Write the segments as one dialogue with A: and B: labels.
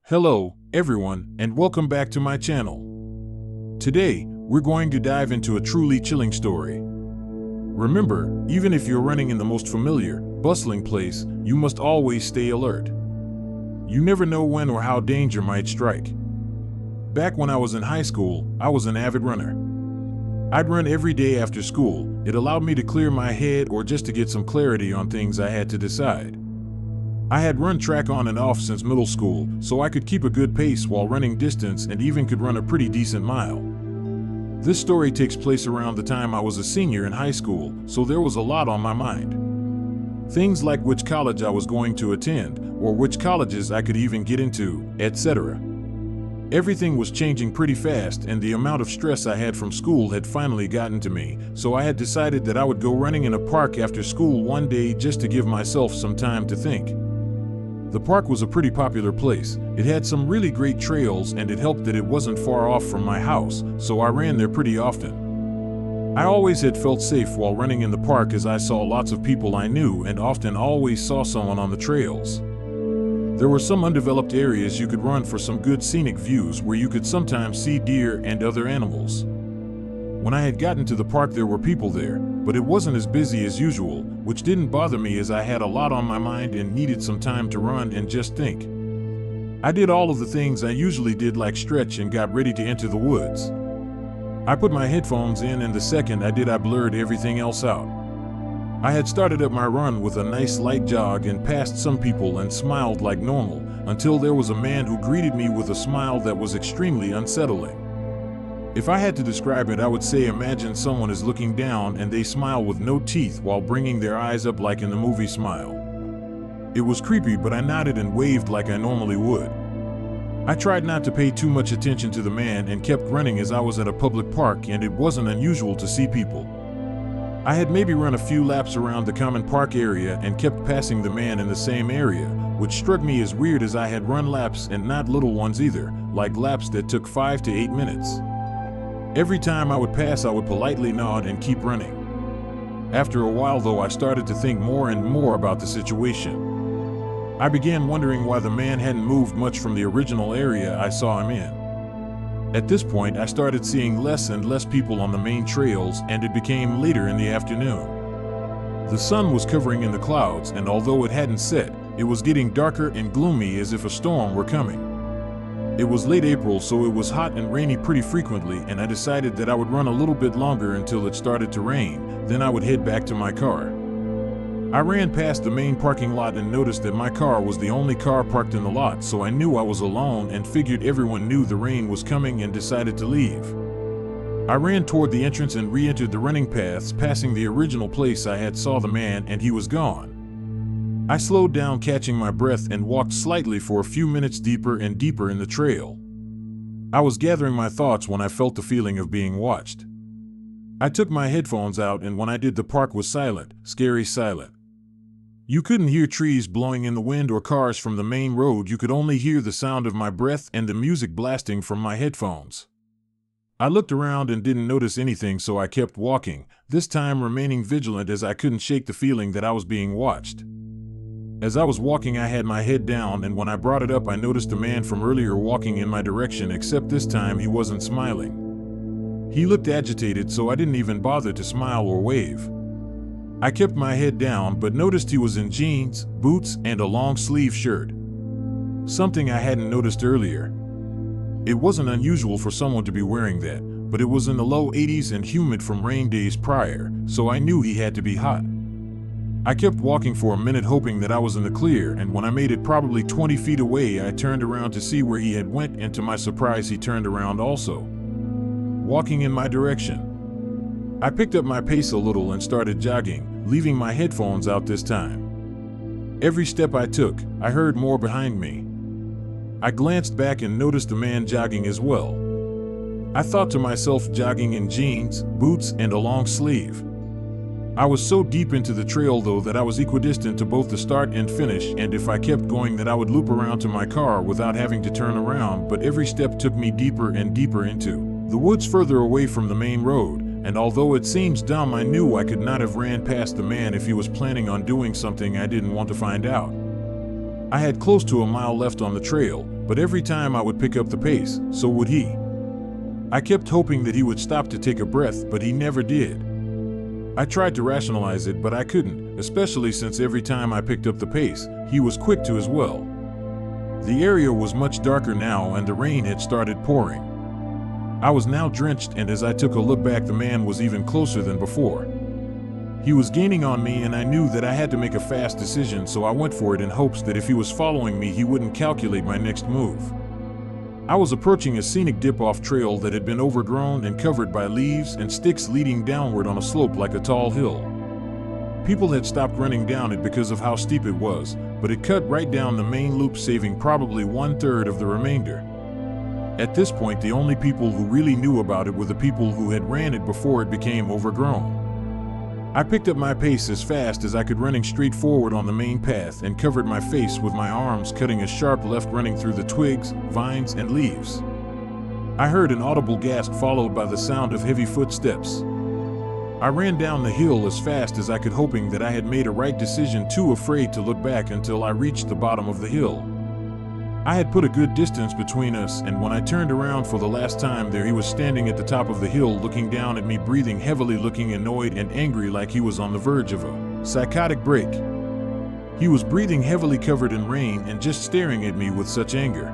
A: Hello, everyone, and welcome back to my channel. Today, we're going to dive into a truly chilling story. Remember, even if you're running in the most familiar, bustling place, you must always stay alert. You never know when or how danger might strike. Back when I was in high school, I was an avid runner. I'd run every day after school. It allowed me to clear my head or just to get some clarity on things I had to decide. I had run track on and off since middle school, so I could keep a good pace while running distance and even could run a pretty decent mile. This story takes place around the time I was a senior in high school, so there was a lot on my mind. Things like which college I was going to attend, or which colleges I could even get into, etc. Everything was changing pretty fast, and the amount of stress I had from school had finally gotten to me, so I had decided that I would go running in a park after school one day just to give myself some time to think. The park was a pretty popular place. It had some really great trails, and it helped that it wasn't far off from my house, so I ran there pretty often. I always had felt safe while running in the park as I saw lots of people I knew and often always saw someone on the trails. There were some undeveloped areas you could run for some good scenic views where you could sometimes see deer and other animals. When I had gotten to the park, there were people there, but it wasn't as busy as usual, which didn't bother me as I had a lot on my mind and needed some time to run and just think. I did all of the things I usually did, like stretch, and got ready to enter the woods. I put my headphones in, and the second I did, I blurred everything else out. I had started up my run with a nice light jog and passed some people and smiled like normal, until there was a man who greeted me with a smile that was extremely unsettling. If I had to describe it, I would say imagine someone is looking down and they smile with no teeth while bringing their eyes up like in the movie Smile. It was creepy, but I nodded and waved like I normally would. I tried not to pay too much attention to the man and kept running as I was at a public park and it wasn't unusual to see people. I had maybe run a few laps around the common park area and kept passing the man in the same area, which struck me as weird as I had run laps, and not little ones either, like laps that took 5 to 8 minutes. Every time I would pass, I would politely nod and keep running. After a while, though, I started to think more and more about the situation. I began wondering why the man hadn't moved much from the original area I saw him in. At this point, I started seeing less and less people on the main trails, and it became later in the afternoon. The sun was covering in the clouds, and although it hadn't set, it was getting darker and gloomy as if a storm were coming. It was late April, so it was hot and rainy pretty frequently, and I decided that I would run a little bit longer until it started to rain, then I would head back to my car. I ran past the main parking lot and noticed that my car was the only car parked in the lot, so I knew I was alone and figured everyone knew the rain was coming and decided to leave. I ran toward the entrance and re-entered the running paths, passing the original place I had saw the man, and he was gone. I slowed down, catching my breath, and walked slightly for a few minutes deeper and deeper in the trail. I was gathering my thoughts when I felt the feeling of being watched. I took my headphones out, and when I did, the park was silent, scary silent. You couldn't hear trees blowing in the wind or cars from the main road. You could only hear the sound of my breath and the music blasting from my headphones. I looked around and didn't notice anything, so I kept walking, this time remaining vigilant as I couldn't shake the feeling that I was being watched. As I was walking, I had my head down, and when I brought it up, I noticed a man from earlier walking in my direction, except this time he wasn't smiling. He looked agitated, so I didn't even bother to smile or wave. I kept my head down, but noticed he was in jeans, boots, and a long-sleeve shirt. Something I hadn't noticed earlier. It wasn't unusual for someone to be wearing that, but it was in the low 80s and humid from rain days prior, so I knew he had to be hot. I kept walking for a minute, hoping that I was in the clear, and when I made it probably 20 feet away, I turned around to see where he had went, and to my surprise, he turned around also, walking in my direction. I picked up my pace a little and started jogging, leaving my headphones out this time. Every step I took, I heard more behind me. I glanced back and noticed the man jogging as well. I thought to myself, jogging in jeans, boots, and a long sleeve. I was so deep into the trail, though, that I was equidistant to both the start and finish, and if I kept going, that I would loop around to my car without having to turn around, but every step took me deeper and deeper into the woods further away from the main road, and although it seems dumb, I knew I could not have ran past the man if he was planning on doing something I didn't want to find out. I had close to a mile left on the trail, but every time I would pick up the pace, so would he. I kept hoping that he would stop to take a breath, but he never did. I tried to rationalize it, but I couldn't, especially since every time I picked up the pace, he was quick to as well. The area was much darker now and the rain had started pouring. I was now drenched, and as I took a look back, the man was even closer than before. He was gaining on me, and I knew that I had to make a fast decision, so I went for it in hopes that if he was following me, he wouldn't calculate my next move. I was approaching a scenic dip-off trail that had been overgrown and covered by leaves and sticks leading downward on a slope like a tall hill. People had stopped running down it because of how steep it was, but it cut right down the main loop, saving probably 1/3 of the remainder. At this point, the only people who really knew about it were the people who had ran it before it became overgrown. I picked up my pace as fast as I could, running straight forward on the main path, and covered my face with my arms, cutting a sharp left, running through the twigs, vines, and leaves. I heard an audible gasp followed by the sound of heavy footsteps. I ran down the hill as fast as I could, hoping that I had made a right decision, too afraid to look back until I reached the bottom of the hill. I had put a good distance between us, and when I turned around for the last time, there he was standing at the top of the hill, looking down at me, breathing heavily, looking annoyed and angry like he was on the verge of a psychotic break. He was breathing heavily, covered in rain, and just staring at me with such anger.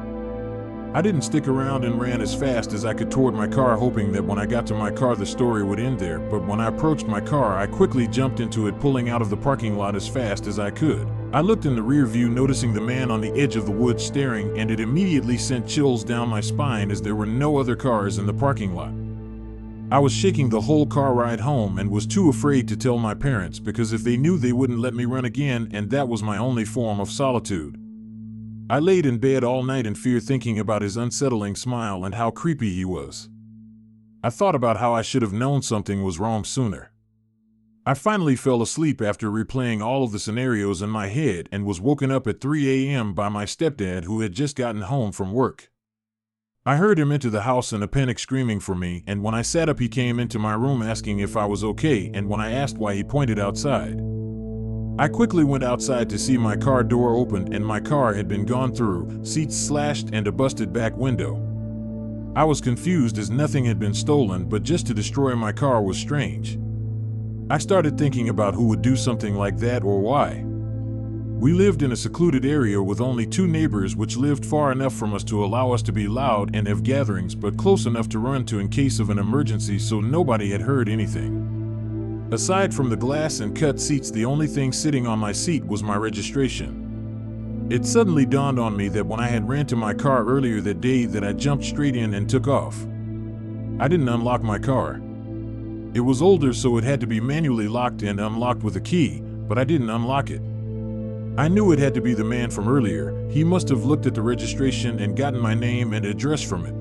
A: I didn't stick around and ran as fast as I could toward my car, hoping that when I got to my car the story would end there, but when I approached my car, I quickly jumped into it, pulling out of the parking lot as fast as I could. I looked in the rear view, noticing the man on the edge of the woods staring, and it immediately sent chills down my spine as there were no other cars in the parking lot. I was shaking the whole car ride home and was too afraid to tell my parents, because if they knew, they wouldn't let me run again, and that was my only form of solitude. I laid in bed all night in fear, thinking about his unsettling smile and how creepy he was. I thought about how I should have known something was wrong sooner. I finally fell asleep after replaying all of the scenarios in my head, and was woken up at 3 a.m. by my stepdad, who had just gotten home from work. I heard him enter the house in a panic, screaming for me, and when I sat up, he came into my room asking if I was okay, and when I asked why, he pointed outside. I quickly went outside to see my car door open, and my car had been gone through, seats slashed, and a busted back window. I was confused, as nothing had been stolen, but just to destroy my car was strange. I started thinking about who would do something like that, or why. We lived in a secluded area with only 2 neighbors, which lived far enough from us to allow us to be loud and have gatherings, but close enough to run to in case of an emergency, so nobody had heard anything. Aside from the glass and cut seats, the only thing sitting on my seat was my registration. It suddenly dawned on me that when I had ran to my car earlier that day, that I jumped straight in and took off. I didn't unlock my car. It was older, so it had to be manually locked and unlocked with a key, but I didn't unlock it. I knew it had to be the man from earlier. He must have looked at the registration and gotten my name and address from it.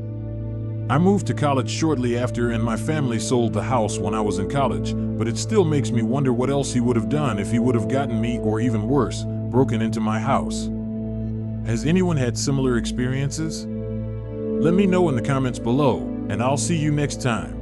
A: I moved to college shortly after, and my family sold the house when I was in college, but it still makes me wonder what else he would have done if he would have gotten me, or even worse, broken into my house. Has anyone had similar experiences? Let me know in the comments below, and I'll see you next time.